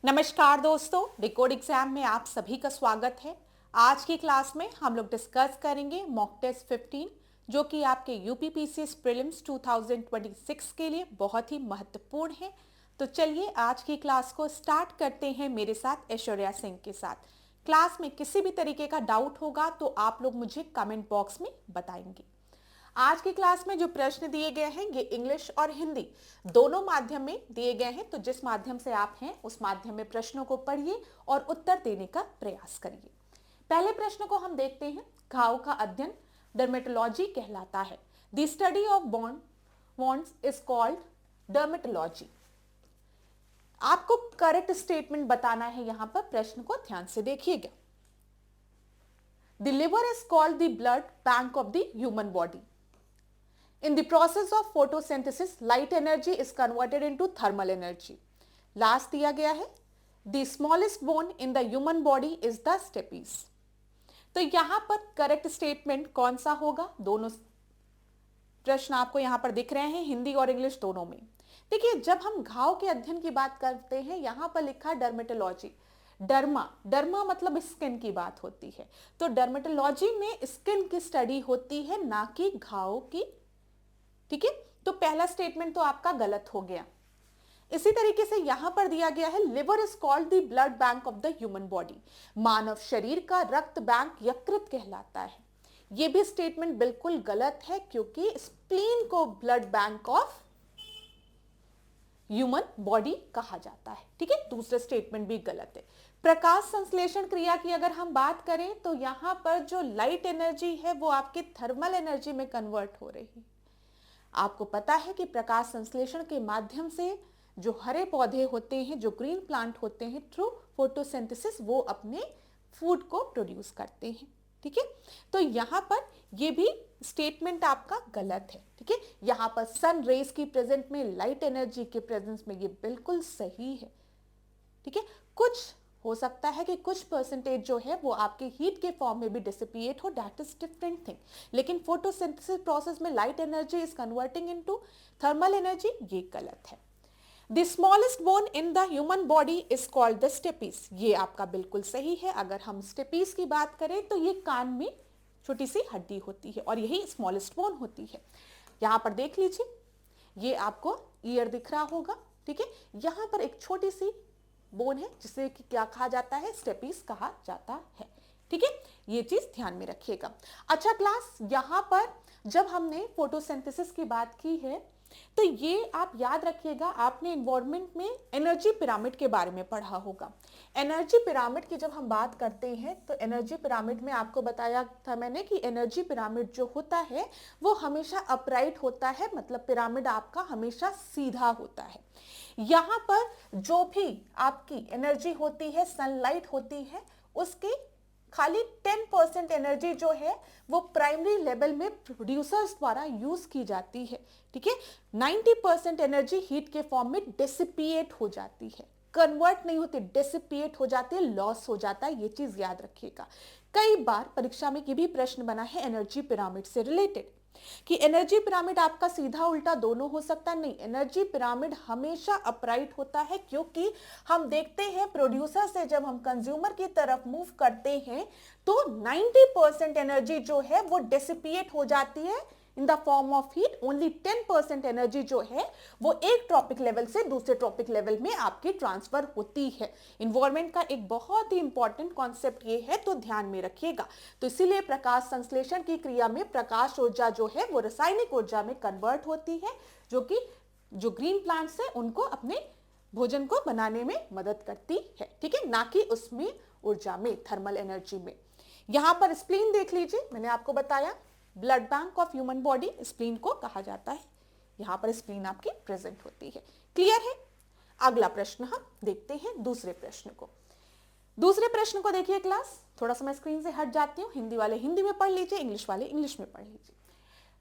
नमस्कार दोस्तों, decode exam में आप सभी का स्वागत है। आज की क्लास में हम लोग डिस्कस करेंगे मॉक टेस्ट 15 जो कि आपके यूपीपीसीएस प्रीलिम्स 2026 के लिए बहुत ही महत्वपूर्ण है। तो चलिए आज की क्लास को स्टार्ट करते हैं मेरे साथ ऐश्वर्या सिंह के साथ। क्लास में किसी भी तरीके का डाउट होगा तो आप लोग मुझे कमेंट बॉक्स में बताएंगे। आज की क्लास में जो प्रश्न दिए गए हैं ये इंग्लिश और हिंदी दोनों माध्यम में दिए गए हैं, तो जिस माध्यम से आप हैं उस माध्यम में प्रश्नों को पढ़िए और उत्तर देने का प्रयास करिए। पहले प्रश्न को हम देखते हैं। घाव का अध्ययन डर्मेटोलॉजी कहलाता है। The study of wands is called dermatology. आपको करेक्ट स्टेटमेंट बताना है। यहां पर प्रश्न को ध्यान से देखिएगा। The liver is called the blood bank of the human body. In the process of photosynthesis, light energy is converted into thermal energy. Last दिया गया है the smallest bone in the human body is the stapes. तो यहां पर correct statement कौन सा होगा? दोनों प्रश्न आपको यहां पर दिख रहे हैं, हिंदी और इंग्लिश दोनों में। देखिए, जब हम घाव के अध्ययन की बात करते हैं, यहां पर लिखा डर्मेटोलॉजी। डर्मा मतलब स्किन की बात होती है, तो डर्मेटोलॉजी में स्किन की स्टडी होती है, ना कि घाव की। ठीक है, तो पहला स्टेटमेंट तो आपका गलत हो गया। इसी तरीके से यहां पर दिया गया है liver is called the blood bank of the human body. मानव शरीर का रक्त बैंक यकृत कहलाता है। यह भी स्टेटमेंट बिल्कुल गलत है, क्योंकि स्प्लीन को blood bank of human body कहा जाता है। ठीक है, दूसरा स्टेटमेंट भी गलत है। प्रकाश संश्लेषण क्रिया की अगर हम बात करें तो यहां पर जो लाइट एनर्जी है वो आपकी थर्मल एनर्जी में कन्वर्ट हो रही है। आपको पता है कि प्रकाश संश्लेषण के माध्यम से जो हरे पौधे होते हैं, जो ग्रीन प्लांट होते हैं, थ्रू फोटोसिंथेसिस वो अपने फूड को प्रोड्यूस करते हैं। ठीक है, तो यहां पर ये भी स्टेटमेंट आपका गलत है। ठीक है, यहां पर सन रेज की प्रेजेंट में, लाइट एनर्जी के प्रेजेंस में ये बिल्कुल सही है। ठीक है, कुछ हो सकता है कि कुछ परसेंटेज जो है वो आपके हीट के फॉर्म में भी डिसिपिएट हो, दैट इज डिफरेंट थिंग। लेकिन फोटोसिंथेसिस प्रोसेस में light energy is converting into thermal energy, ये गलत है। The smallest bone in the human body is called the stapes. ये आपका बिल्कुल सही है। अगर हम स्टेपीज की बात करें तो ये कान में छोटी सी हड्डी होती है और यही स्मॉलेस्ट बोन होती है। यहां पर देख लीजिए, ये आपको ईयर दिख रहा होगा। ठीक है, यहां पर एक छोटी सी बोन है जिसे कि क्या कहा जाता है? स्टेपीज कहा जाता है। ठीक है, ये चीज ध्यान में रखिएगा। अच्छा क्लास, यहां पर जब हमने फोटोसिंथेसिस की बात की है तो ये आप याद रखिएगा, आपने एनवायरनमेंट में एनर्जी पिरामिड के बारे में पढ़ा होगा। एनर्जी पिरामिड की जब हम बात करते हैं तो एनर्जी पिरामिड में आपको बताया था मैंने कि एनर्जी पिरामिड जो होता है वो हमेशा अपराइट होता है, मतलब पिरामिड आपका हमेशा सीधा होता है। यहां पर जो भी आपकी एनर्जी होती है, सनलाइट होती है, उसकी खाली 10% एनर्जी जो है वो प्राइमरी लेवल में प्रोड्यूसर्स द्वारा यूज की जाती है। ठीक है, 90% एनर्जी हीट के फॉर्म में डिसिपिएट हो जाती है, कन्वर्ट नहीं होती, डिसिपिएट हो जाती है, लॉस हो जाता है। ये चीज याद रखिएगा। कई बार परीक्षा में ये भी प्रश्न बना है एनर्जी पिरामिड से रिलेटेड कि एनर्जी पिरामिड आपका सीधा उल्टा दोनों हो सकता है। नहीं, एनर्जी पिरामिड हमेशा अपराइट होता है, क्योंकि हम देखते हैं प्रोड्यूसर से जब हम कंज्यूमर की तरफ मूव करते हैं तो 90% एनर्जी जो है वो डिसिपिएट हो जाती है in the form of heat. Only 10% energy जो है वो एक ट्रॉपिक लेवल से दूसरे ट्रॉपिक लेवल में आपकी ट्रांसफर होती है। इन्वायरमेंट का एक बहुत ही इंपॉर्टेंट कॉन्सेप्ट ये है, तो ध्यान में रखिएगा। तो इसीलिए प्रकाश संश्लेषण की क्रिया में प्रकाश ऊर्जा जो है वो रासायनिक ऊर्जा में कन्वर्ट होती है, जो कि जो ग्रीन प्लांट्स है उनको अपने भोजन को बनाने में मदद करती है। ठीक है, ना कि उसमें ऊर्जा में, थर्मल एनर्जी में। यहां पर स्प्लीन देख लीजिए, मैंने आपको बताया blood bank of human body spleen को कहा जाता है। यहां पर स्प्लीन आपकी प्रेजेंट होती है। क्लियर है? अगला प्रश्न हम देखते हैं, दूसरे प्रश्न को। दूसरे प्रश्न को देखिए क्लास, थोड़ा सा मैं स्क्रीन से हट जाती हूं। हिंदी वाले हिंदी में पढ़ लीजिए, इंग्लिश वाले इंग्लिश में पढ़ लीजिए।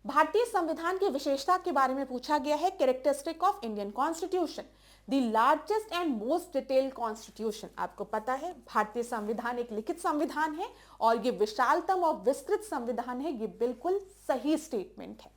भारतीय संविधान की विशेषता के बारे में पूछा गया है। Characteristic of Indian constitution, the largest and most detailed constitution. आपको पता है भारतीय संविधान एक लिखित संविधान है और ये विशालतम और विस्तृत संविधान है। ये बिल्कुल सही स्टेटमेंट है।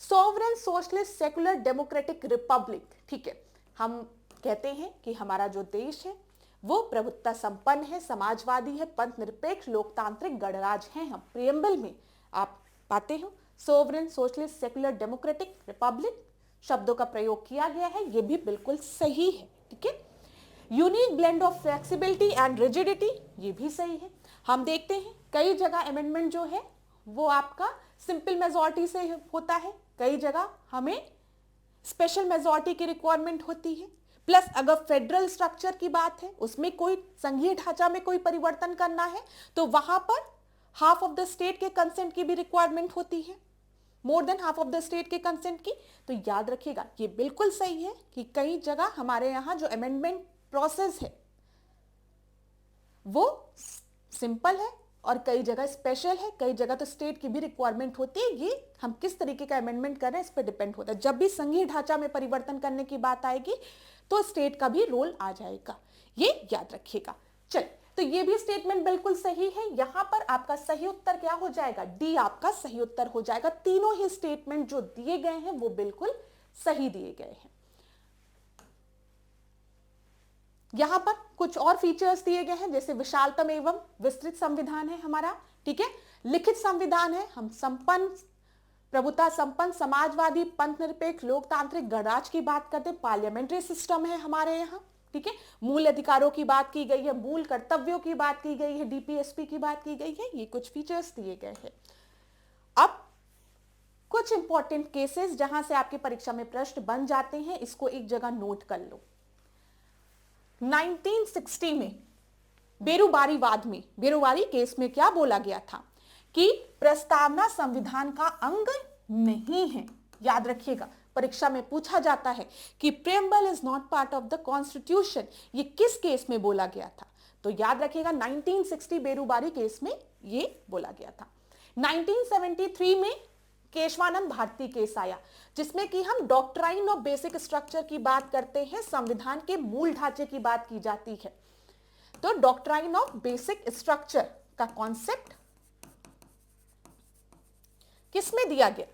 Sovereign socialist secular democratic Republic, ठीक है, हम कहते हैं कि हमारा जो देश है वो प्रभुत्व संपन्न है, समाजवादी है, पंथ निरपेक्ष, लोकतांत्रिक गणराज्य है। हम प्रियम्बल में आप पाते हो sovereign, socialist, secular, democratic, Republic शब्दों का प्रयोग किया गया है, ये भी बिल्कुल सही है। ठीक है, unique blend of flexibility and rigidity, ये भी सही है। हम देखते हैं कई जगह अमेंडमेंट जो है वो आपका सिंपल मेजॉरिटी से होता है, कई जगह हमें स्पेशल मेजॉरिटी की रिक्वायरमेंट होती है। प्लस अगर फेडरल स्ट्रक्चर की बात है, उसमें कोई संघीय ढांचा में कोई परिवर्तन करना है तो वहां पर हाफ ऑफ द स्टेट के कंसेंट की भी रिक्वायरमेंट होती है, more than half of the state के कंसेंट की। तो याद रखिएगा ये बिल्कुल सही है कि कई जगह हमारे यहां जो अमेंडमेंट प्रोसेस है वो सिंपल है और कई जगह स्पेशल है, कई जगह तो स्टेट की भी रिक्वायरमेंट होती है। ये हम किस तरीके का अमेंडमेंट कर रहे हैं इस पर डिपेंड होता है। जब भी संघीय ढांचा में परिवर्तन करने की बात आएगी तो स्टेट का भी रोल आ जाएगा, ये याद रखिएगा। चल, तो ये भी स्टेटमेंट बिल्कुल सही है। यहां पर आपका सही उत्तर क्या हो जाएगा, डी आपका सही उत्तर हो जाएगा। तीनों ही स्टेटमेंट जो दिए गए हैं वो बिल्कुल सही दिए गए हैं। यहां पर कुछ और फीचर्स दिए गए हैं, जैसे विशालतम एवं विस्तृत संविधान है हमारा, ठीक है, लिखित संविधान है, हम संपन्न, प्रभुता संपन्न, समाजवादी, पंथ निरपेक्ष, लोकतांत्रिक गणराज्य की बात करते हैं, पार्लियामेंट्री सिस्टम है हमारे यहाँ, ठीक है, मूल अधिकारों की बात की गई है, मूल कर्तव्यों की बात की गई है, डीपीएसपी की बात की गई है, ये कुछ फीचर्स दिए गए हैं। अब कुछ इंपॉर्टेंट केसेस जहां से आपकी परीक्षा में प्रश्न बन जाते हैं, इसको एक जगह नोट कर लो। 1960 में बेरुवारीवाद में, बेरुवारी केस में क्या बोला गया था कि प्रस्तावना संविधान का अंग नहीं है। याद रखिएगा, परीक्षा में पूछा जाता है कि preamble is not part of the constitution, ये किस केस में बोला गया था? तो याद रखिएगा 1960 बेरुवारी केस में ये बोला गया था। 1973 में केशवानंद भारती केस आया, जिसमें कि हम डॉक्ट्राइन ऑफ बेसिक स्ट्रक्चर की बात करते हैं, संविधान के मूल ढांचे की बात की जाती है। तो डॉक्ट्राइन ऑफ बेसिक स्ट्रक्चर का कॉन्सेप्ट किसमें दिया गया?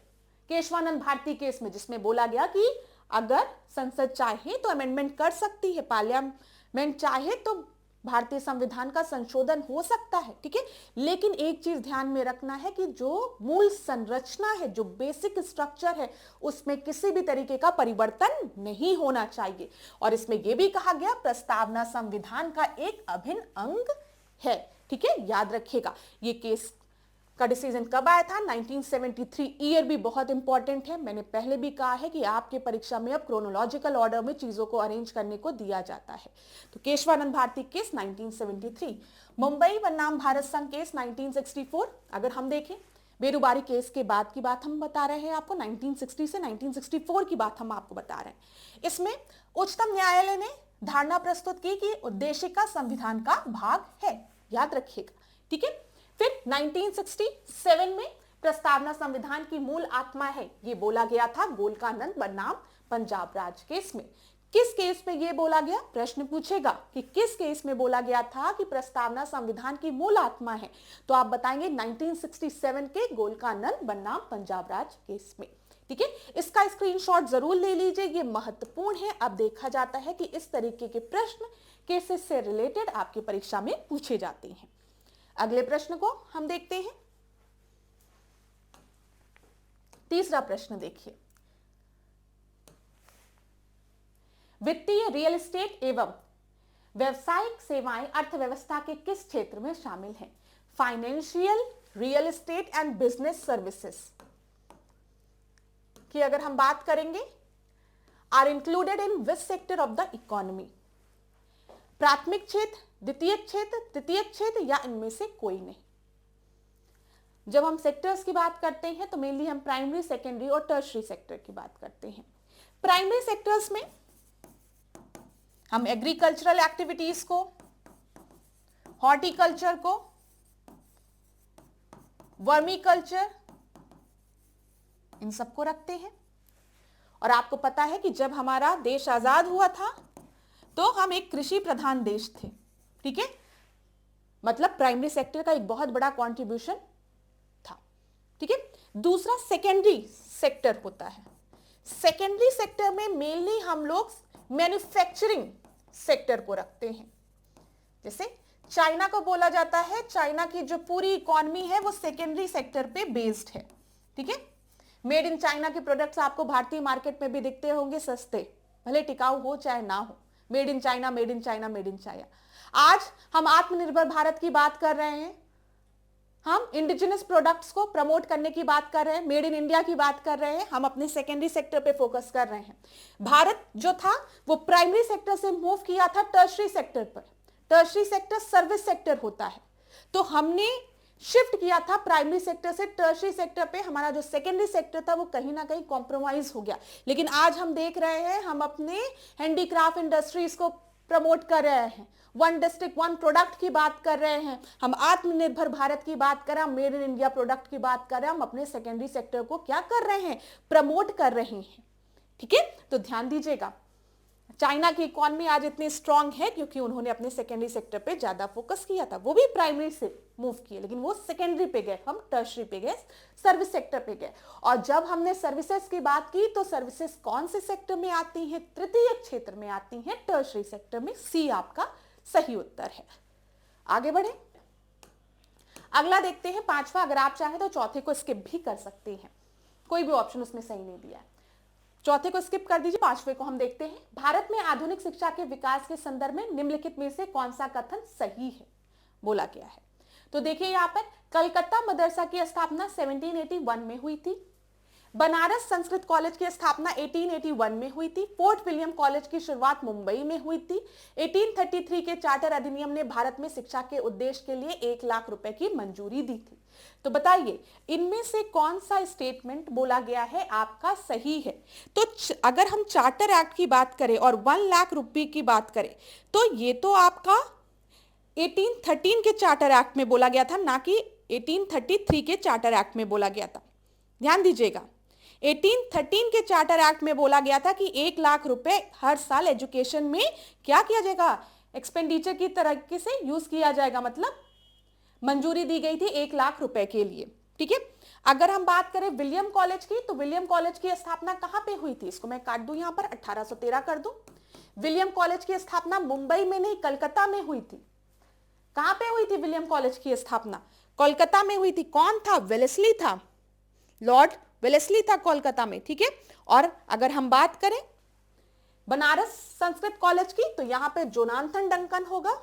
केशवानंद भारती केस में, जिसमें बोला गया कि अगर संसद चाहे तो अमेंडमेंट कर सकती है, पार्लियामेंट चाहे तो भारतीय संविधान का संशोधन हो सकता है, ठीक है, लेकिन एक चीज ध्यान में रखना है कि जो मूल संरचना है, जो बेसिक स्ट्रक्चर है, उसमें किसी भी तरीके का परिवर्तन नहीं होना चाहिए। और इसमें यह भी कहा गया प्रस्तावना संविधान का एक अभिन्न अंग है, ठीक है, याद रखिएगा। ये केस का डिसीजन कब आया था? 1973। ईयर भी बहुत इंपॉर्टेंट है, मैंने पहले भी कहा है कि आपके परीक्षा में अब क्रोनोलॉजिकल ऑर्डर में चीजों को अरेंज करने को दिया जाता है। तो केशवानंद भारती केस 1973, मुंबई बनाम भारत संघ केस 1964। अगर हम देखें बेरुवारी केस के बाद की बात हम बता रहे हैं आपको, 1960 से 1964 की बात हम आपको बता रहे हैं। इसमें उच्चतम न्यायालय ने धारणा प्रस्तुत की कि उद्देशिका संविधान का भाग है, याद रखिएगा, ठीक है। फिर 1967 में प्रस्तावना संविधान की मूल आत्मा है, ये बोला गया था गोलकानंद बनाम पंजाब राज्य केस में। किस केस में ये बोला गया? प्रश्न पूछेगा कि किस केस में बोला गया था कि प्रस्तावना संविधान की मूल आत्मा है, तो आप बताएंगे 1967 के गोलकानंद बनाम पंजाब राज्य केस में, ठीक है। इसका स्क्रीनशॉट जरूर ले लीजिए, ये महत्वपूर्ण है। अब देखा जाता है कि इस तरीके के प्रश्न केसेस से रिलेटेड आपकी परीक्षा में पूछे जाते हैं। अगले प्रश्न को हम देखते हैं। तीसरा प्रश्न देखिए, वित्तीय, रियल एस्टेट एवं व्यवसायिक सेवाएं अर्थव्यवस्था के किस क्षेत्र में शामिल हैं? Financial, real estate and business services की अगर हम बात करेंगे, are included in which sector of the economy? प्राथमिक क्षेत्र, द्वितीय क्षेत्र, तृतीय क्षेत्र या इनमें से कोई नहीं? जब हम सेक्टर्स की बात करते हैं तो मेनली हम प्राइमरी, सेकेंडरी और टर्शरी सेक्टर की बात करते हैं। प्राइमरी सेक्टर्स में हम एग्रीकल्चरल एक्टिविटीज को, हॉर्टिकल्चर को, वर्मी कल्चर, इन सबको रखते हैं। और आपको पता है कि जब हमारा देश आजाद हुआ था तो हम एक कृषि प्रधान देश थे, ठीक है, मतलब प्राइमरी सेक्टर का एक बहुत बड़ा कंट्रीब्यूशन था, ठीक है। दूसरा सेकेंडरी सेक्टर होता है। सेकेंडरी सेक्टर में मेनली हम लोग मैन्युफैक्चरिंग सेक्टर को रखते हैं। जैसे चाइना को बोला जाता है, चाइना की जो पूरी इकोनॉमी है वो सेकेंडरी सेक्टर पे बेस्ड है, ठीक है। मेड इन चाइना के प्रोडक्ट्स आपको भारतीय मार्केट में भी दिखते होंगे सस्ते, भले टिकाऊ हो चाहे ना हो। Made in China, made in China, made in China. आज हम आत्मनिर्भर भारत की बात कर रहे हैं, हम इंडिजिनस प्रोडक्ट्स को प्रमोट करने की बात कर रहे हैं, मेड इन इंडिया की बात कर रहे हैं, हम अपने सेकेंडरी सेक्टर पे फोकस कर रहे हैं। भारत जो था वो प्राइमरी सेक्टर से मूव किया था टर्शरी सेक्टर पर। टर्शरी सेक्टर सर्विस सेक्टर होता है, तो हमने शिफ्ट किया था प्राइमरी सेक्टर से टर्शरी सेक्टर पे। हमारा जो सेकेंडरी सेक्टर था वो कहीं ना कहीं कॉम्प्रोमाइज हो गया। लेकिन आज हम देख रहे हैं, हम अपने हैंडीक्राफ्ट इंडस्ट्रीज को प्रमोट कर रहे हैं, वन डिस्ट्रिक्ट वन प्रोडक्ट की बात कर रहे हैं, हम आत्मनिर्भर भारत की बात कर रहे हैं, मेड इन इंडिया प्रोडक्ट की बात कर रहे हैं। हम अपने सेकेंडरी सेक्टर को क्या कर रहे हैं, प्रमोट कर रहे हैं, ठीक है। तो ध्यान दीजिएगा, चाइना की इकोनॉमी आज इतनी स्ट्रांग है क्योंकि उन्होंने अपने सेकेंडरी सेक्टर पे ज्यादा फोकस किया था। वो भी प्राइमरी से मूव किए, लेकिन वो सेकेंडरी पे गए, हम टर्शरी पे गए, सर्विस सेक्टर पे गए। और जब हमने सर्विसेज की बात की तो सर्विसेज कौन से सेक्टर में आती हैं, तृतीय क्षेत्र में आती हैं, टर्शरी सेक्टर में। सी आपका सही उत्तर है। आगे बढ़े, अगला देखते हैं पांचवा। अगर आप चाहें तो चौथे को स्किप भी कर सकते हैं, कोई भी ऑप्शन उसमें सही नहीं दिया है। चौथे को स्किप कर दीजिए, पांचवे को हम देखते हैं। भारत में आधुनिक शिक्षा के विकास के संदर्भ में निम्नलिखित में से कौन सा कथन सही है, बोला गया है। तो देखिए यहाँ पर कलकत्ता मदरसा की स्थापना 1781 में हुई थी। बनारस संस्कृत कॉलेज की स्थापना 1881 में हुई थी। फोर्ट विलियम कॉलेज की शुरुआत मुंबई में हुई थी। 1833 के चार्टर अधिनियम ने भारत में शिक्षा के उद्देश्य के लिए 1 लाख रुपए की मंजूरी दी थी। तो बताइए इनमें से कौन सा स्टेटमेंट बोला गया है आपका सही है। तो अगर हम चार्टर एक्ट की बात करें और 1 लाख रुपए की बात करें तो ये तो आपका 1813 के चार्टर एक्ट में बोला गया था, ना कि 1833 के चार्टर एक्ट में बोला गया था। ध्यान दीजिएगा, 1813 के चार्टर एक्ट में बोला गया था कि 1 लाख रुपए हर साल एजुकेशन में क्या किया जाएगा, एक्सपेंडिचर की तरीके से यूज किया जाएगा, मतलब मंजूरी दी गई थी 1 लाख रुपए के लिए, ठीक है। अगर हम बात करें विलियम कॉलेज की, तो विलियम कॉलेज की स्थापना कहां पे हुई थी, इसको मैं काट दूं यहां पर, 1813 कर दूं। विलियम कॉलेज की स्थापना मुंबई में नहीं, कलकत्ता में हुई थी। कहां पे हुई थी विलियम कॉलेज की स्थापना, कोलकाता में हुई थी। कौन था, वेलेस्ली था, लॉर्ड वेलेस्ली था कोलकाता में, ठीक है। और अगर हम बात करें बनारस संस्कृत कॉलेज की, तो यहां पे जोनाथन डंकन होगा।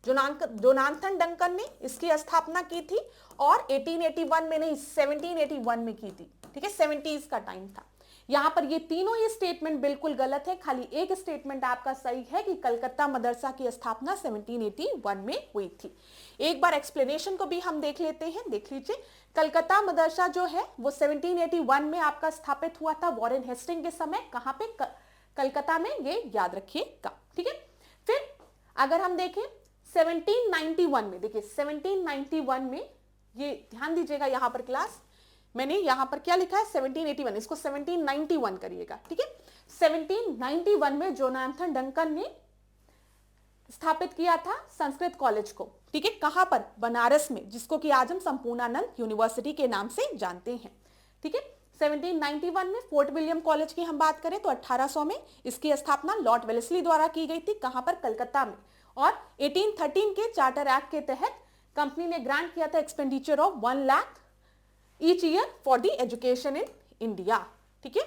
जोनाथन डंकन ने इसकी स्थापना की थी और 1881 में नहीं, 1781 में की थी, ठीक है। 70s का टाइम था। यहां पर ये तीनों ही स्टेटमेंट बिल्कुल गलत है, खाली एक स्टेटमेंट आपका सही है कि कलकत्ता मदरसा की स्थापना 1781 में हुई थी। एक बार एक्सप्लेनेशन को भी हम देख लेते हैं, देख लीजिए। कलकत्ता मदरसा जो है वो 1781 में आपका स्थापित हुआ था वॉरेन हेस्टिंग के समय। कहां पे, कलकत्ता में, ये याद रखिएगा, ठीक है। फिर अगर हम देखें 1791 में, देखिए 1791 में, ये ध्यान दीजिएगा यहां पर क्लास, मैंने यहां पर क्या लिखा है 1781, इसको 1791 करिएगा, ठीक है। 1791 में जोनाथन डंकन ने स्थापित किया था संस्कृत कॉलेज को, ठीक है। कहां पर, बनारस में, जिसको कि आज हम संपूर्णानंद यूनिवर्सिटी के नाम से जानते हैं, ठीक है। 1791 में फोर्ट विलियम कॉलेज की हम बात करें तो 1800 में इसकी स्थापना लॉर्ड वेलेस्ली द्वारा की गई थी। कहां पर, कलकत्ता में। और 1813 के चार्टर एक्ट के तहत कंपनी ने ग्रांट किया था expenditure of 1 lakh each year for the education in India, ठीक है।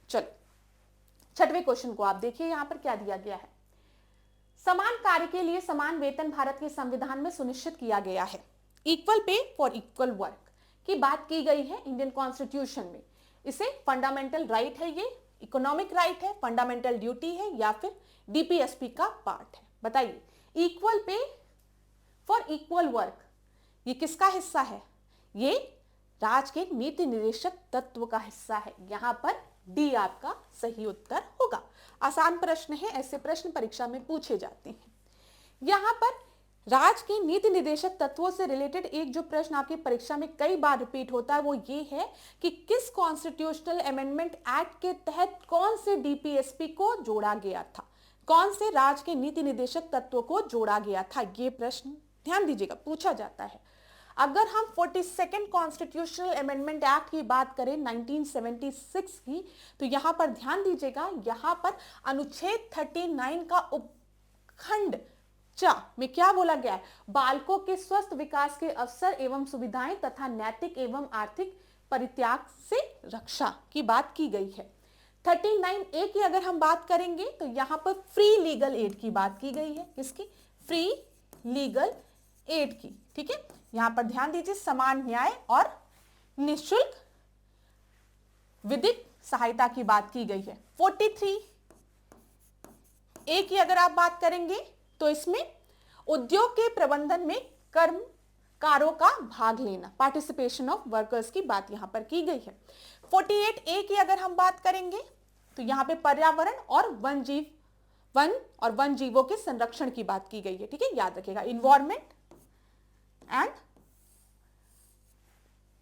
चलो छठवें क्वेश्चन को आप देखिए, यहां पर क्या दिया गया है। समान कार्य के लिए समान वेतन भारत के संविधान में सुनिश्चित किया गया है। Equal pay for equal work की बात की गई है इंडियन कॉन्स्टिट्यूशन में। इसे फंडामेंटल राइट है, ये इकोनॉमिक राइट है, फंडामेंटल ड्यूटी है, या फिर डीपीएसपी का पार्ट है। बताइए, equal pay for equal work ये किसका हिस्सा है, ये राज्य के नीति निर्देशक तत्व का हिस्सा है। यहां पर डी आपका सही उत्तर होगा। आसान प्रश्न है, ऐसे प्रश्न परीक्षा में पूछे जाते हैं। यहां पर राज्य के नीति निर्देशक तत्वों से रिलेटेड एक जो प्रश्न आपकी परीक्षा में कई बार रिपीट होता है वो ये है कि किस कॉन्स्टिट्यूशनल अमेंडमेंट एक्ट के तहत कौन से डीपीएसपी को जोड़ा गया था, कौन से राज्य के नीति निर्देशक तत्वों को जोड़ा गया था। ये प्रश्न ध्यान दीजिएगा पूछा जाता है। अगर हम 42nd कॉन्स्टिट्यूशनल अमेंडमेंट एक्ट की बात करें 1976 की, तो यहां पर ध्यान दीजिएगा, यहां पर अनुच्छेद 39 का उपखंड चा में क्या बोला गया है, बालकों के स्वस्थ विकास के अवसर एवं सुविधाएं तथा नैतिक एवं आर्थिक परित्याग से रक्षा की बात की गई है। 39A की अगर हम बात करेंगे तो यहां पर फ्री लीगल एड की बात की गई है। किसकी? फ्री लीगल एड की। ठीक है, यहां पर ध्यान दीजिए, समान न्याय और निःशुल्क विधिक सहायता की बात की गई है। 43A की अगर आप बात करेंगे तो इसमें उद्योग के प्रबंधन में कर्मकारों का भाग लेना, पार्टिसिपेशन ऑफ वर्कर्स की बात यहां पर की गई है। 48A की अगर हम बात करेंगे तो यहां पे पर्यावरण और वन जीवों के संरक्षण की बात की गई है। ठीक है, याद रखिएगा, environment and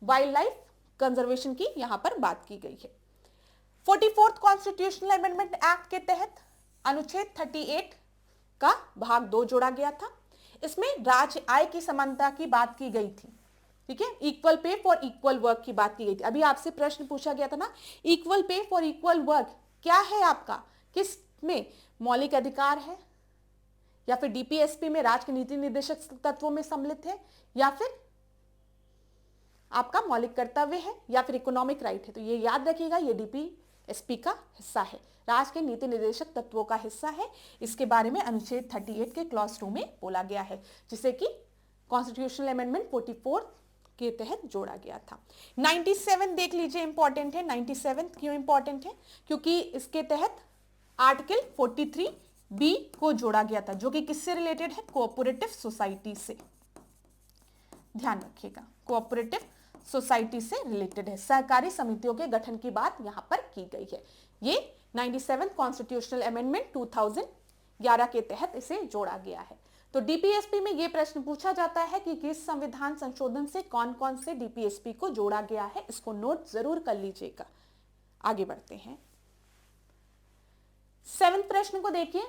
wild life conservation की यहां पर बात की गई है। 44th कॉन्स्टिट्यूशनल अमेंडमेंट एक्ट के तहत अनुच्छेद 38 का भाग 2 जोड़ा गया था। इसमें राज्य आय की समानता की बात की गई थी। ठीक है, equal pay for equal work की बात की गई थी। अभी आपसे प्रश्न पूछा गया था ना, equal pay for equal work क्या है आपका, किस में मौलिक अधिकार है, या फिर डीपीएसपी में राज्य के नीति निर्देशक तत्वों में सम्मिलित है, या फिर आपका मौलिक कर्तव्य है, या फिर इकोनॉमिक राइट है। तो ये याद रखिएगा, ये डीपीएसपी का हिस्सा है, राज्य के नीति निर्देशक तत्वों का हिस्सा है। इसके बारे में अनुच्छेद 38 के क्लॉज 2 में बोला गया है, जिसे कि कॉन्स्टिट्यूशनल अमेंडमेंट 44 के तहत जोड़ा गया था। 97 देख लीजिए, इंपॉर्टेंट है। 97 क्यों इंपॉर्टेंट है? क्योंकि इसके तहत आर्टिकल 43B को जोड़ा गया था, जो कि किससे रिलेटेड है? कोऑपरेटिव सोसाइटी से। ध्यान रखिएगा, कोऑपरेटिव सोसाइटी से रिलेटेड है, सहकारी समितियों के गठन की बात यहां पर की गई है। ये 97 कॉन्स्टिट्यूशनल अमेंडमेंट 2011 के तहत इसे जोड़ा गया है। तो डीपीएसपी में यह प्रश्न पूछा जाता है कि किस संविधान संशोधन से कौन कौन से डीपीएसपी को जोड़ा गया है, इसको नोट जरूर कर लीजिएगा। आगे बढ़ते हैं, 7वें प्रश्न को देखिए।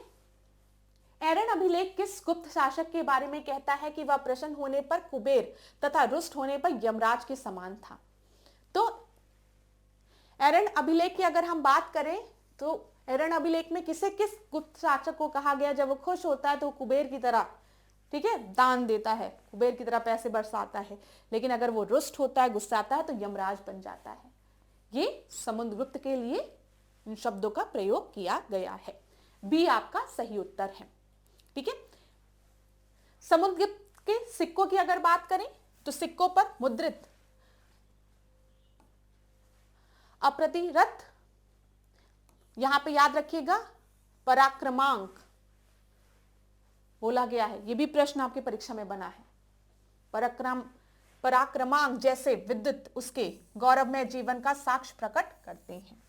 एरन अभिलेख किस गुप्त शासक के बारे में कहता है कि वह प्रसन्न होने पर कुबेर तथा रुष्ट होने पर यमराज के समान था? तो एरन अभिलेख की अगर हम बात करें तो एरन अभिलेख में किस गुप्त शासक को कहा गया, जब वो खुश होता है तो कुबेर की तरह, ठीक है, दान देता है, कुबेर की तरह पैसे बरसाता है, लेकिन अगर वो रुष्ट होता है, गुस्साता है, तो यमराज बन जाता है। ये समुद्रगुप्त के लिए इन शब्दों का प्रयोग किया गया है। बी आपका सही उत्तर है। ठीक है, समुद्रगुप्त के सिक्कों की अगर बात करें तो सिक्कों पर मुद्रित अप्रतिरत, यहां पे याद रखिएगा, पराक्रमांक बोला गया है। यह भी प्रश्न आपके परीक्षा में बना है। पराक्रमांक जैसे विद्युत उसके गौरवमय जीवन का साक्ष्य प्रकट करते हैं।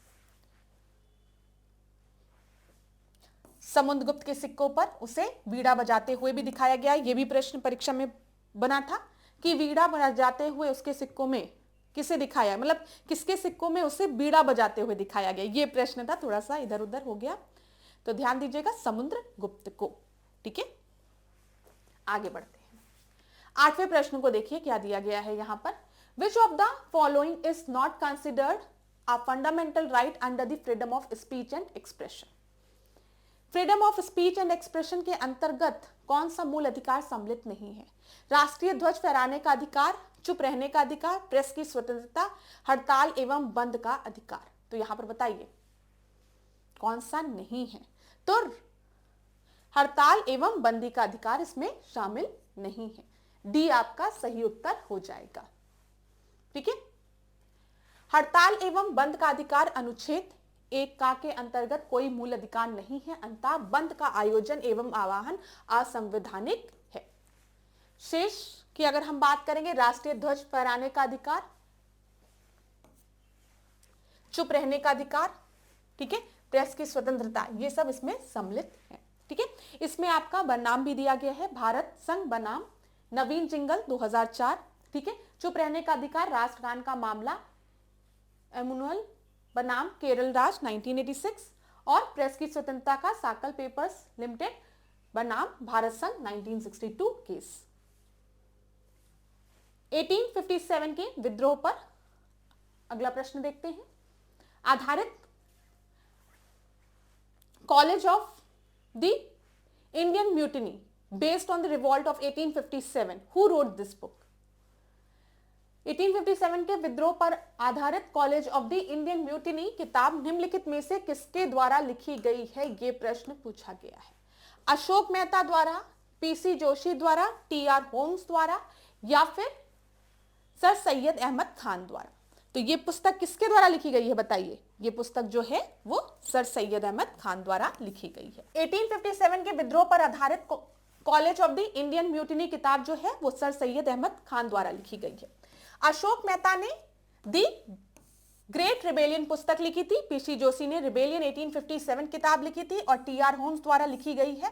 समुद्रगुप्त के सिक्कों पर उसे वीणा बजाते हुए भी दिखाया गया। यह भी प्रश्न परीक्षा में बना था कि वीणा बजाते हुए उसके सिक्कों में किसे दिखाया, मतलब किसके सिक्कों में उसे बीड़ा बजाते हुए दिखाया गया। ये प्रश्न था, थोड़ा सा इधर उधर हो गया, तो ध्यान दीजिएगा, समुद्रगुप्त को। ठीक है, आगे बढ़ते हैं। 8वें प्रश्न को देखिए क्या दिया गया है यहां पर। Which of the following is not considered a fundamental right under the freedom of speech and expression? Freedom of speech and expression के अंतर्गत कौन सा मूल अधिकार सम्मिलित नहीं है? राष्ट्रीय ध्वज फहराने का अधिकार, चुप रहने का अधिकार, प्रेस की स्वतंत्रता, हड़ताल एवं बंद का अधिकार। तो यहां पर बताइए कौन सा नहीं है? तो हड़ताल एवं बंदी का अधिकार इसमें शामिल नहीं है। डी आपका सही उत्तर हो जाएगा। ठीक है, हड़ताल एवं बंद का अधिकार अनुच्छेद 1 का के अंतर्गत कोई मूल अधिकार नहीं है, अंततः बंद का आयोजन एवं आवाहन असंवैधानिक है। शेष की अगर हम बात करेंगे, राष्ट्रीय ध्वज फहराने का अधिकार, चुप रहने का अधिकार, ठीक है, प्रेस की स्वतंत्रता, ये सब इसमें सम्मिलित है। ठीक है, इसमें आपका बनाम भी दिया गया है, भारत संघ बनाम, नवीन जिंगल 2004। ठीक है, चुप रहने का अधिकार, राष्ट्रगान का मामला, एमुनुअल बनाम केरल राज 1986, और प्रेस की स्वतंत्रता का साकल पेपर्स लिमिटेड बनाम भारत संघ 1962 केस। 1857 के विद्रोह पर अगला प्रश्न देखते हैं। आधारित college of the Indian mutiny based on the revolt of 1857, who wrote this book? 1857 के विद्रोह पर आधारित college of the Indian mutiny किताब निम्नलिखित में से किसके द्वारा लिखी गई है? यह प्रश्न पूछा गया है। अशोक मेहता द्वारा, पीसी जोशी द्वारा, टीआर होम्स द्वारा, या फिर सर सैयद अहमद खान द्वारा। तो ये पुस्तक किसके द्वारा लिखी गई है बताइए? ये पुस्तक जो है वो सर सैयद अहमद खान द्वारा लिखी गई है। 1857 के विद्रोह पर आधारित college of the Indian mutiny किताब जो है वो सर सैयद अहमद खान द्वारा लिखी गई है। अशोक मेहता ने दी ग्रेट रिबेलियन पुस्तक लिखी थी, पीसी जोशी ने रिबेलियन 1857 किताब लिखी थी और टीआर होम्स द्वारा लिखी गई है।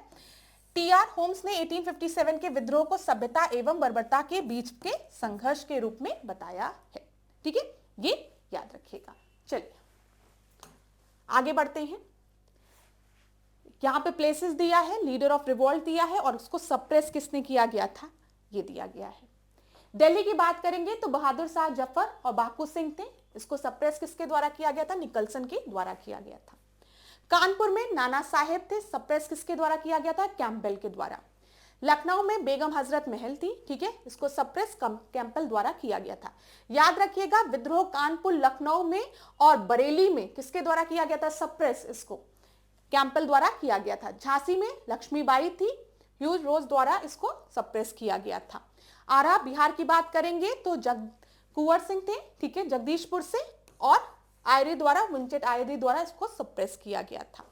टीआर होम्स ने 1857 के विद्रोह को सभ्यता एवं बर्बरता के बीच के संघर्ष के रूप में बताया है। ठीक है, ये याद रखिएगा। चलिए आगे बढ़ते हैं। यहां पे प्लेसेस दिया है, लीडर ऑफ रिवॉल्ट दिया है और उसको सप्रेस किसने किया गया था ये दिया गया है। दिल्ली की बात करेंगे तो बहादुर शाह जफर और बापू सिंह थे। इसको सप्रेस किसके द्वारा किया गया था? निकलसन के द्वारा किया गया था। कानपुर में नाना साहेब थे, सप्रेस किसके द्वारा किया गया था? कैंपबेल के द्वारा। लखनऊ में बेगम हजरत महल थी, ठीक है, इसको सप्रेस कैंपबेल द्वारा किया गया था। याद रखिएगा विद्रोह कानपुर, लखनऊ में और बरेली में किसके द्वारा किया गया था? सप्रेस इसको कैंपबेल द्वारा किया गया था। झांसी में लक्ष्मीबाई थी, ह्यूज रोज द्वारा इसको सप्रेस किया गया था। आरा बिहार की बात करेंगे तो कुंवर सिंह थे, ठीक है, जगदीशपुर से, और आयरी द्वारा, विंचेट आयरी द्वारा इसको सप्रेस किया गया था।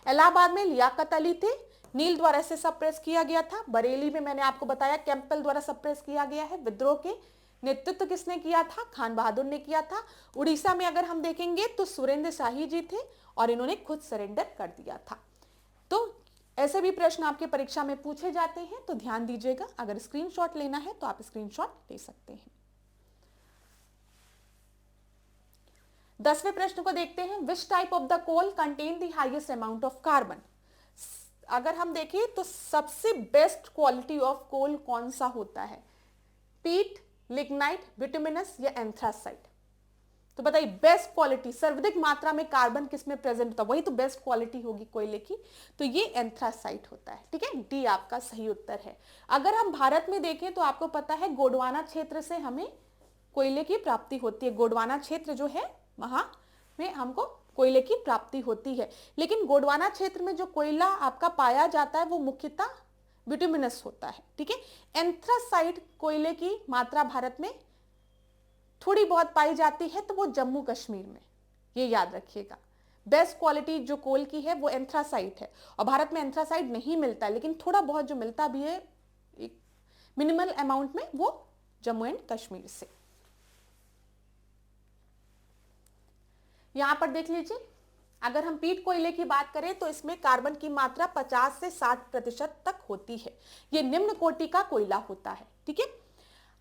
इलाहाबाद में लियाकत अली थे, नील द्वारा इसे सप्रेस किया गया था। बरेली में मैंने आपको बताया कैंपबेल द्वारा सप्रेस किया गया है। विद्रोह के नेतृत्व किसने किया था? खान बहादुर ने किया था। उड़ीसा में अगर हम देखेंगे तो सुरेंद्र शाही जी थे और इन्होंने खुद सरेंडर कर दिया था। तो ऐसे भी प्रश्न आपके परीक्षा में पूछे जाते हैं, तो ध्यान दीजिएगा। अगर स्क्रीनशॉट लेना है तो आप स्क्रीनशॉट ले सकते हैं। 10वें प्रश्न को देखते हैं। Which type of the coal contain the highest amount of carbon? अगर हम देखें तो सबसे बेस्ट क्वालिटी ऑफ कोल कौन सा होता है? पीट, लिग्नाइट, बिटुमिनस या एंथ्रासाइट? तो बताइए बेस्ट क्वालिटी, सर्वाधिक मात्रा में कार्बन किसमें प्रेजेंट होता है? वही तो बेस्ट क्वालिटी होगी कोयले की, तो ये एंथ्रासाइट होता है। ठीक है, डी आपका सही उत्तर है। अगर हम भारत में देखें तो आपको पता है गोंडवाना क्षेत्र से हमें कोयले की प्राप्ति होती है। गोंडवाना क्षेत्र जो है वहां में हमको कोयले की प्राप्ति होती है, लेकिन गोंडवाना क्षेत्र में जो कोयला आपका पाया जाता है वो मुख्यतः बिटुमिनस होता है। ठीक है, एंथ्रासाइट कोयले की मात्रा भारत में थोड़ी बहुत पाई जाती है, तो वो जम्मू कश्मीर में, ये याद रखिएगा। बेस्ट क्वालिटी जो कोल की है वो एंथ्रासाइट है, और भारत में एंथ्रासाइट नहीं मिलता, लेकिन थोड़ा बहुत जो मिलता भी है एक मिनिमल अमाउंट में, वो जम्मू एंड कश्मीर से। यहां पर देख लीजिए, अगर हम पीट कोयले की बात करें तो इसमें कार्बन की मात्रा 50 से 60% तक होती है। यह निम्न कोटि का कोयला होता है। ठीक है,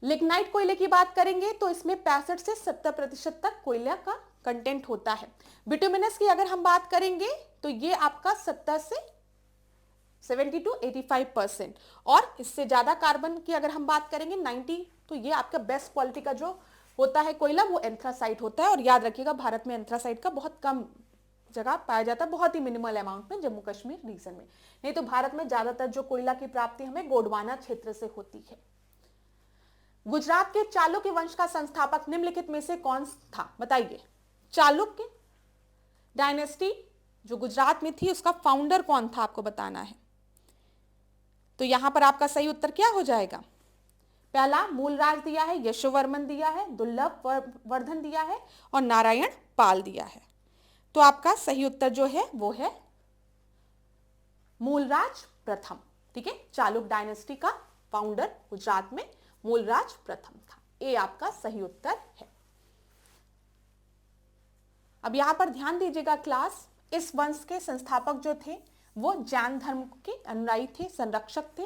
लिग्नाइट कोयले की बात करेंगे तो इसमें 65 से 70% तक कोयला का कंटेंट होता है। बिटुमिनस की अगर हम बात करेंगे तो ये आपका 70 से 70 to 85%, और इससे ज्यादा कार्बन की अगर हम बात करेंगे 90, तो ये आपका बेस्ट क्वालिटी का जो होता है कोयला वो एंथ्रासाइट होता है। और याद रखिएगा भारत में एंथ्रासाइट का बहुत कम जगह पाया जाता है, बहुत ही मिनिमल अमाउंट में जम्मू कश्मीर रीजन में, नहीं तो भारत में ज्यादातर जो कोयला की प्राप्ति हमें गोंडवाना क्षेत्र से होती है। गुजरात के चालुक्य वंश का संस्थापक निम्नलिखित में से कौन था? बताइए, चालुक्य डायनेस्टी जो गुजरात में थी उसका फाउंडर कौन था, आपको बताना है। तो यहां पर आपका सही उत्तर क्या हो जाएगा? पहला मूलराज दिया है, यशोवर्मन दिया है, दुर्लभ वर्धन दिया है और नारायण पाल दिया है। तो आपका सही उत्तर जो है वो है मूलराज प्रथम। ठीक है, चालुक्य डायनेस्टी का फाउंडर गुजरात में मूलराज प्रथम था। ये आपका सही उत्तर है। अब यहां पर ध्यान दीजिएगा क्लास, इस वंश के संस्थापक जो थे वो जैन धर्म के अनुयायी थे, संरक्षक थे,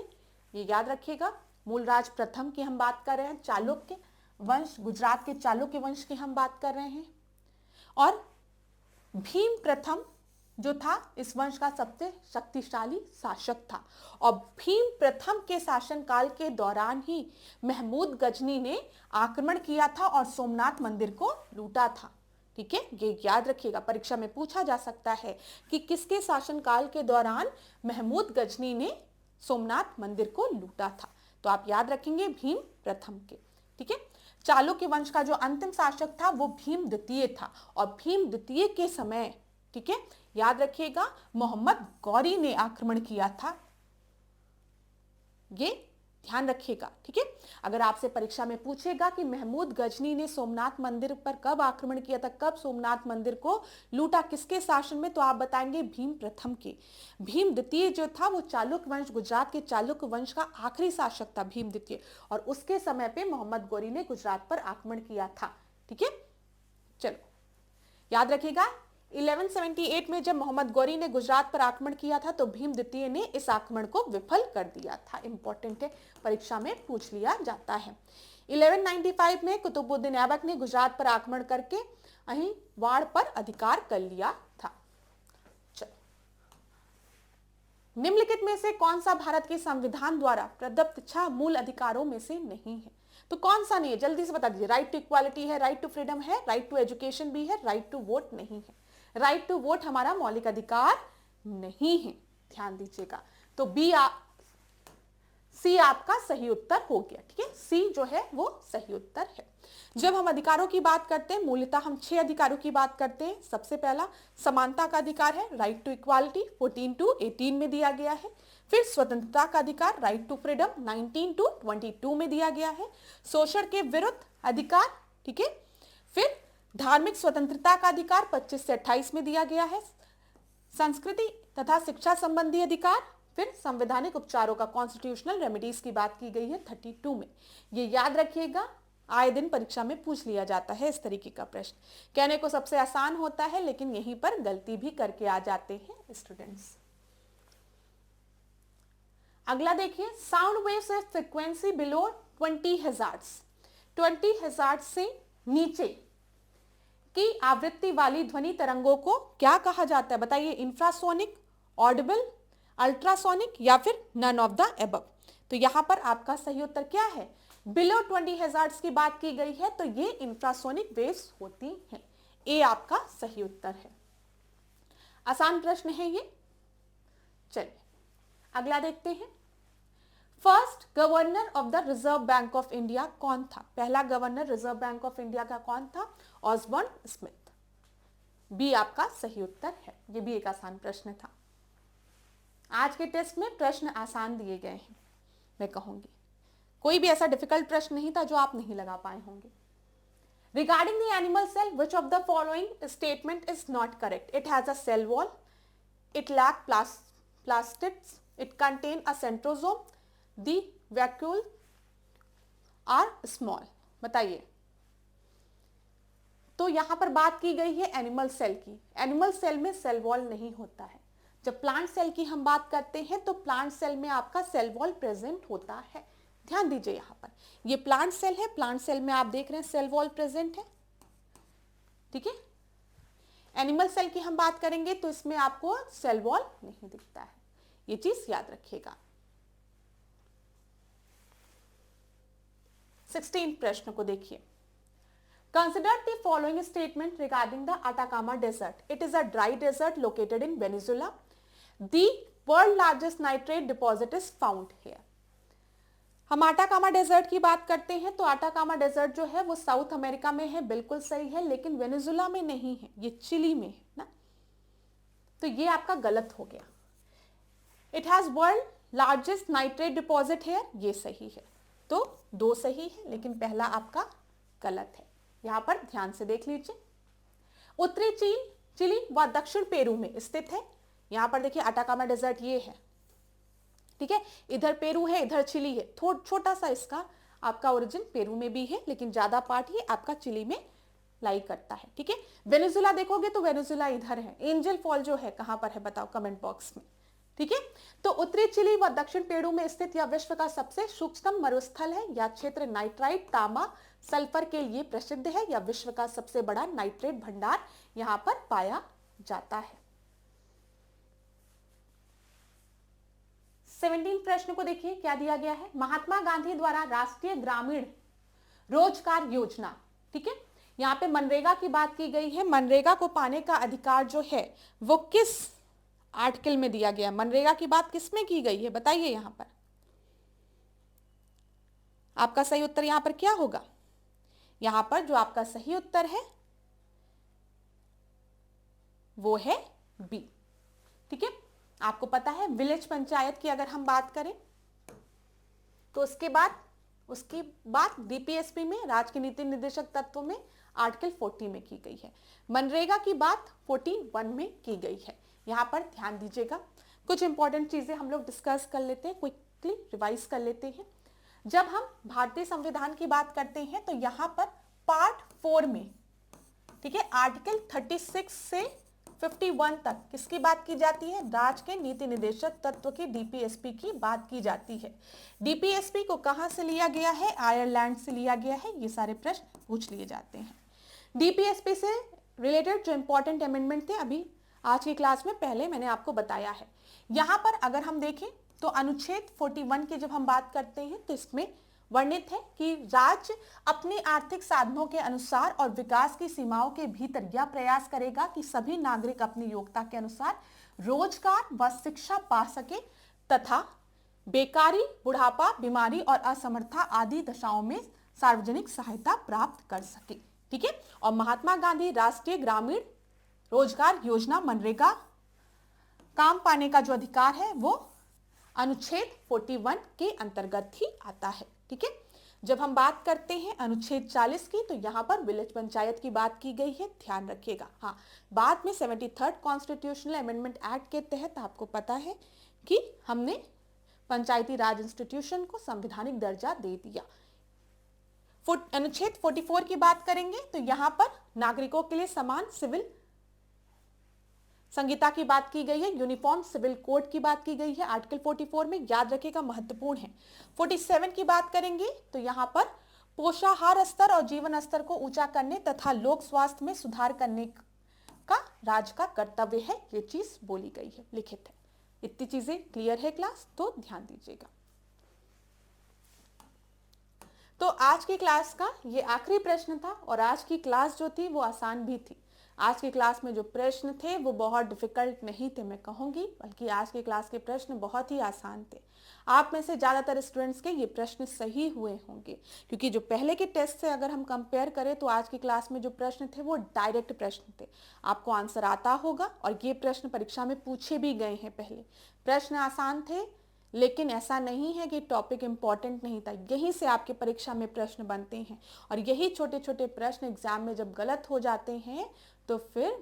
ये याद रखिएगा। मूलराज प्रथम की हम बात कर रहे हैं, चालुक्य वंश, गुजरात के चालुक्य वंश की हम बात कर रहे हैं। और भीम प्रथम जो था इस वंश का सबसे शक्तिशाली शासक था और भीम प्रथम के शासनकाल के दौरान ही महमूद गजनी ने आक्रमण किया था और सोमनाथ मंदिर को लूटा था। ठीक है, ये याद रखिएगा, परीक्षा में पूछा जा सकता है कि किसके शासनकाल के दौरान महमूद गजनी ने सोमनाथ मंदिर को लूटा था। तो आप याद रखेंगे भीम प्रथम के। ठीक है, चालुक्य वंश का जो अंतिम शासक था वो भीम द्वितीय था और भीम द्वितीय के समय, ठीक है, याद रखिएगा, मोहम्मद गौरी ने आक्रमण किया था। ये ध्यान रखिएगा। ठीक है, अगर आपसे परीक्षा में पूछेगा कि महमूद गजनी ने सोमनाथ मंदिर पर कब आक्रमण किया था, कब सोमनाथ मंदिर को लूटा, किसके शासन में, तो आप बताएंगे भीम प्रथम के। भीम द्वितीय जो था वो चालुक्य वंश, गुजरात के चालुक्य वंश का आखिरी शासक था भीम द्वितीय, और उसके समय पे मोहम्मद गौरी ने गुजरात पर आक्रमण किया था। ठीक है, चलो याद रखिएगा 1178 में जब मोहम्मद गौरी ने गुजरात पर आक्रमण किया था तो भीम द्वितीय ने इस आक्रमण को विफल कर दिया था। इंपॉर्टेंट है, परीक्षा में पूछ लिया जाता है। 1195 में कुतुबुद्दीन ऐबक ने गुजरात पर आक्रमण करके અહીં वाड़ पर अधिकार कर लिया था। चलो, निम्नलिखित में से कौन सा भारत के संविधान द्वारा प्रदत्त 6 मूल अधिकारों में से नहीं है? तो कौन सा नहीं है, जल्दी से बता दीजिए। राइट टू इक्वालिटी है, राइट टू फ्रीडम है, राइट टू एजुकेशन भी है, राइट टू वोट नहीं है। राइट टू वोट हमारा मौलिक अधिकार नहीं है, ध्यान दीजिएगा। तो सी आपका सही उत्तर हो गया। ठीक है, सी जो है वो सही उत्तर है। जब हम अधिकारों की बात करते हैं, मूलतः हम 6 अधिकारों की बात करते हैं। सबसे पहला समानता का अधिकार है, राइट टू इक्वालिटी, 14 to 18 में दिया गया है। फिर स्वतंत्रता का अधिकार, राइट टू फ्रीडम, 19 to 22 में दिया गया है। शोषण के विरुद्ध अधिकार, ठीक है। फिर धार्मिक स्वतंत्रता का अधिकार 25 से 28 में दिया गया है। संस्कृति तथा शिक्षा संबंधी अधिकार, फिर संवैधानिक उपचारों का कॉन्स्टिट्यूशनल रेमेडीज की बात की गई है 32 में। ये याद रखिएगा, आए दिन परीक्षा में पूछ लिया जाता है इस तरीके का प्रश्न। कहने को सबसे आसान होता है लेकिन यहीं पर गलती भी करके आ जाते हैं स्टूडेंट्स। अगला देखिए, sound waves of frequency below 20 hertz, 20 hertz से नीचे की आवृत्ति वाली ध्वनि तरंगों को क्या कहा जाता है? बताइए, इंफ्रासोनिक, ऑडिबल, अल्ट्रासोनिक या फिर नन ऑफ द एबव। तो यहां पर आपका सही उत्तर क्या है? बिलो 20 हर्ट्ज की बात की गई है तो ये इंफ्रासोनिक वेव्स होती हैं। ए आपका सही उत्तर है। आसान प्रश्न है ये। चलिए अगला देखते हैं। First governor of the reserve bank of India कौन था? पहला governor reserve bank of India का कौन था? Osborne Smith. बी आपका सही उत्तर है। ये भी एक आसान प्रश्न था। आज के टेस्ट में प्रश्न आसान दिए गए हैं, मैं कहूंगी कोई भी ऐसा डिफिकल्ट प्रश्न नहीं था जो आप नहीं लगा पाए होंगे। Regarding the animal cell, which of the following statement is not correct? It has a cell wall, it lack plastids, it contain a centrosome, the vacuole are small. बताइए। तो यहां पर बात की गई है एनिमल सेल की। एनिमल सेल में सेल वॉल नहीं होता है। जब प्लांट सेल की हम बात करते हैं तो प्लांट सेल में आपका सेल वॉल प्रेजेंट होता है। ध्यान दीजिए, यहां पर ये प्लांट सेल है, प्लांट सेल में आप देख रहे हैं सेल वॉल प्रेजेंट है। ठीक है। एनिमल सेल की हम बात करेंगे तो इसमें आपको सेल वॉल नहीं दिखता है। ये चीज याद रखिएगा। 16 प्रश्न को देखिए। Consider the following statement regarding the Atacama Desert. It is a dry desert located in Venezuela. The world largest nitrate deposit is found here. हम आटाकामा डेजर्ट की बात करते हैं तो आटाकामा डेजर्ट जो है वो साउथ अमेरिका में है, बिल्कुल सही है, लेकिन वेनेजुला में नहीं है, ये चिली में है ना। तो ये आपका गलत हो गया। It has world largest nitrate deposit here, ये सही है। तो 2 सही है लेकिन पहला आपका गलत है। यहां पर ध्यान से देख लीजिए। उत्तरी चिली व दक्षिण पेरू में स्थित है। यहां पर देखिए अटाकामा डेजर्ट ये है, ठीक है। इधर पेरू है, इधर चिली है। छोटा सा इसका आपका ओरिजिन पेरू में भी है लेकिन ज्यादा पार्ट ये आपका चिली में लाई करता है। ठीक है। वेनेजुला देखोगे तो वेनेजुला इधर है। एंजल फॉल जो है कहां पर है बताओ कमेंट बॉक्स में। ठीक है। तो उत्तरी चिली व दक्षिण पेरू में स्थित यह विश्व का सबसे सूक्ष्म मरुस्थल है। यह क्षेत्र नाइट्राइट, तांबा, सल्फर के लिए प्रसिद्ध है। यह विश्व का सबसे बड़ा नाइट्रेट भंडार यहां पर पाया जाता है। 17 प्रश्न को देखिए क्या दिया गया है, महात्मा गांधी द्वारा राष्ट्रीय ग्रामीण रोजगार योजना, ठीक है, यहाँ पे मनरेगा की बात की गई है। मनरेगा को पाने का अधिकार जो है वो किस आर्टिकल में दिया गया, मनरेगा की बात किस में की गई है बताइए। यहाँ पर आपका सही उत्तर यहाँ पर क्या होगा, यहाँ पर जो आपका सही उत्तर है वो है बी, ठीक है। आपको पता है विलेज पंचायत की अगर हम बात करें तो उसके बाद डीपीएसपी में राज्य के नीति निर्देशक तत्व में आर्टिकल 40 में की गई है। मनरेगा की बात 41 में की गई है। यहाँ पर ध्यान दीजिएगा, कुछ इंपॉर्टेंट चीजें हम लोग डिस्कस कर लेते हैं, क्विकली रिवाइज कर लेते हैं। जब हम भारतीय संविधान की बात करते हैं तो यहाँ पर पार्ट 4 में, ठीक है, आर्टिकल 36 से 51 तक किसकी बात की जाती है, राज्य के नीति निर्देशक तत्व की डीपीएसपी की बात की जाती है। डीपीएसपी को कहां से लिया गया है, आयरलैंड से लिया गया है। ये सारे प्रश्न पूछ लिए जाते हैं। डीपीएसपी से रिलेटेड जो इंपॉर्टेंट अमेंडमेंट थे अभी आज की क्लास में पहले मैंने आपको बताया है। यहां पर अगर हम देखें तो अनुच्छेद 41 की जब हम बात करते हैं तो इसमें वर्णित है कि राज्य अपने आर्थिक साधनों के अनुसार और विकास की सीमाओं के भीतर यह प्रयास करेगा कि सभी नागरिक अपनी योग्यता के अनुसार रोजगार व शिक्षा पा सके तथा बेकारी, बुढ़ापा, बीमारी और असमर्था आदि दशाओं में सार्वजनिक सहायता प्राप्त कर सके, ठीक है। और महात्मा गांधी राष्ट्रीय ग्रामीण रोजगार योजना मनरेगा काम पाने का जो अधिकार है वो अनुच्छेद 41 के अंतर्गत ही आता है, ठीक है। जब हम बात करते हैं अनुच्छेद 40 की तो यहाँ पर विलेज पंचायत की बात की गई है, ध्यान रखिएगा। हाँ, बाद में 73rd कॉन्स्टिट्यूशनल अमेंडमेंट एक्ट के तहत आपको पता है कि हमने पंचायती राज इंस्टीट्यूशन को संवैधानिक दर्जा दे दिया। अनुच्छेद 44 की बात करेंगे तो यहाँ पर नागरिकों के लिए समान सिविल संहिता की बात की गई है, यूनिफॉर्म सिविल कोड की बात की गई है आर्टिकल 44 में, याद रखिएगा महत्वपूर्ण है। 47 की बात करेंगे तो यहाँ पर पोषाहार स्तर और जीवन स्तर को ऊंचा करने तथा लोक स्वास्थ्य में सुधार करने का राज्य का कर्तव्य है, ये चीज बोली गई है, लिखित है। इतनी चीजें क्लियर है क्लास, तो ध्यान दीजिएगा। तो आज की क्लास का ये आखिरी प्रश्न था और आज की क्लास जो थी वो आसान भी थी। आज की क्लास में जो प्रश्न थे वो बहुत डिफिकल्ट नहीं थे मैं कहूंगी, बल्कि आज की क्लास के प्रश्न बहुत ही आसान थे। आप में से ज्यादातर स्टूडेंट्स के ये प्रश्न सही हुए होंगे, क्योंकि जो पहले के टेस्ट से अगर हम कंपेयर करें तो आज की क्लास में जो प्रश्न थे वो डायरेक्ट प्रश्न थे, आपको आंसर आता होगा। और ये प्रश्न परीक्षा में पूछे भी गए हैं पहले, प्रश्न आसान थे, लेकिन ऐसा नहीं है कि टॉपिक इंपॉर्टेंट नहीं था, यहीं से आपके परीक्षा में प्रश्न बनते हैं। और यही छोटे छोटे प्रश्न एग्जाम में जब गलत हो जाते हैं तो फिर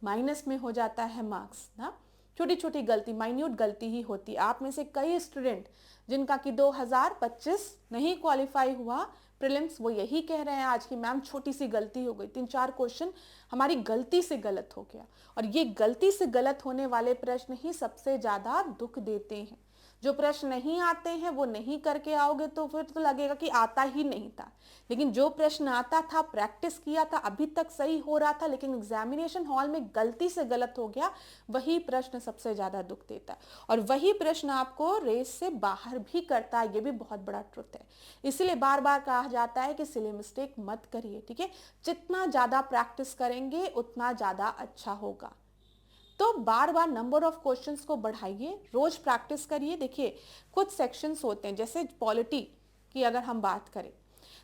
माइनस में हो जाता है मार्क्स ना। छोटी छोटी गलती, माइन्यूट गलती ही होती। आप में से कई स्टूडेंट जिनका कि 2025 नहीं क्वालिफाई हुआ प्रीलिम्स, वो यही कह रहे हैं आज की मैम छोटी सी गलती हो गई, 3-4 क्वेश्चन हमारी गलती से गलत हो गया। और ये गलती से गलत होने वाले प्रश्न ही सबसे ज्यादा दुख देते हैं। जो प्रश्न नहीं आते हैं वो नहीं करके आओगे तो फिर तो लगेगा कि आता ही नहीं था, लेकिन जो प्रश्न आता था, प्रैक्टिस किया था, अभी तक सही हो रहा था, लेकिन एग्जामिनेशन हॉल में गलती से गलत हो गया, वही प्रश्न सबसे ज्यादा दुख देता है। और वही प्रश्न आपको रेस से बाहर भी करता है, ये भी बहुत बड़ा ट्रुथ है। इसलिए बार बार कहा जाता है कि सिली मिस्टेक मत करिए, ठीक है। जितना ज्यादा प्रैक्टिस करेंगे उतना ज्यादा अच्छा होगा। तो बार बार नंबर ऑफ क्वेश्चंस को बढ़ाइए, रोज प्रैक्टिस करिए। देखिए कुछ सेक्शंस होते हैं, जैसे पॉलिटी की अगर हम बात करें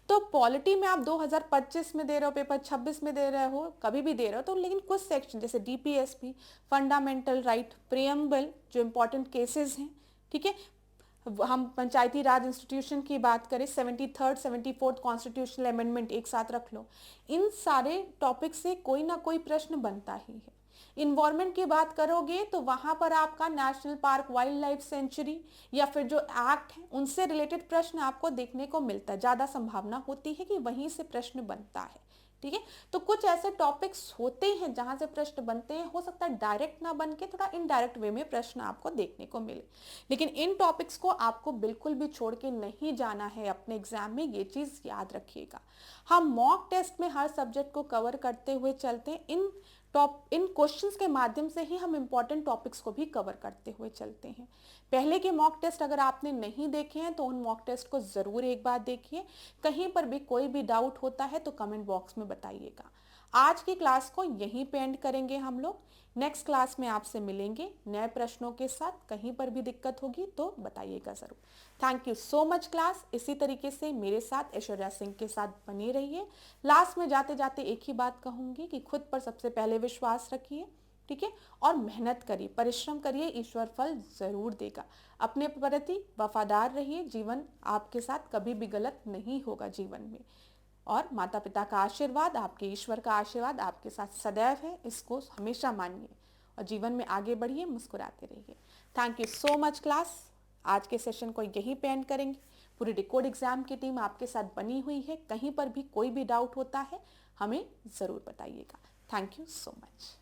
तो पॉलिटी में आप 2025 में दे रहे हो पेपर, 26 में दे रहे हो, कभी भी दे रहे हो, तो लेकिन कुछ सेक्शन जैसे डीपीएसपी, फंडामेंटल राइट, प्रियम्बल, जो इंपॉर्टेंट केसेस हैं, ठीक है। हम पंचायती राज इंस्टीट्यूशन की बात करें, 73rd 74th कॉन्स्टिट्यूशनल अमेंडमेंट एक साथ रख लो, इन सारे टॉपिक से कोई ना कोई प्रश्न बनता ही है। इन्वायरमेंट की बात करोगे तो वहां पर आपका national park, wild life sanctuary या फिर जो एक्ट है उनसे रिलेटेड प्रश्न आपको देखने को मिलता है, ज्यादा संभावना होती है कि वहीं से प्रश्न बनता है, ठीक है। तो कुछ ऐसे टॉपिक्स होते हैं जहां से प्रश्न बनते हैं, हो सकता है डायरेक्ट ना बन के थोड़ा इनडायरेक्ट वे में प्रश्न आपको देखने को मिले, लेकिन इन टॉपिक्स को आपको बिल्कुल भी छोड़ के नहीं जाना है अपने एग्जाम में, ये चीज याद रखिएगा। हम मॉक टेस्ट में हर सब्जेक्ट को कवर करते हुए चलते हैं, इन इन क्वेश्चंस के माध्यम से ही हम इंपॉर्टेंट टॉपिक्स को भी कवर करते हुए चलते हैं। पहले के मॉक टेस्ट अगर आपने नहीं देखे हैं तो उन मॉक टेस्ट को ज़रूर एक बार देखिए। कहीं पर भी कोई भी डाउट होता है तो कमेंट बॉक्स में बताइएगा। आज की क्लास को यहीं पे एंड करेंगे हम लोग। नेक्स्ट क्लास में आपसे मिलेंगे नए प्रश्नों के साथ। कहीं पर भी दिक्कत होगी तो बताइएगा ज़रूर। Thank you so much class. इसी तरीके से मेरे साथ ऐश्वर्या सिंह के साथ बने रहिए। लास्ट में जाते जाते एक ही बात कहूँगी कि खुद पर सबसे पहले विश्वास रखिए, ठीक है, और मेहनत करिए, परिश्रम करिए, ईश्वर फल ज़रूर देगा। अपने प्रति वफादार रहिए, जीवन आपके साथ कभी भी गलत नहीं होगा जीवन में। और माता पिता का आशीर्वाद, आपके ईश्वर का आशीर्वाद आपके साथ सदैव है, इसको हमेशा मानिए और जीवन में आगे बढ़िए, मुस्कुराते रहिए। Thank you so much class. आज के सेशन को यहीं पे एंड करेंगे। पूरी डिकोड एग्जाम की टीम आपके साथ बनी हुई है। कहीं पर भी कोई भी डाउट होता है हमें ज़रूर बताइएगा। Thank you so much.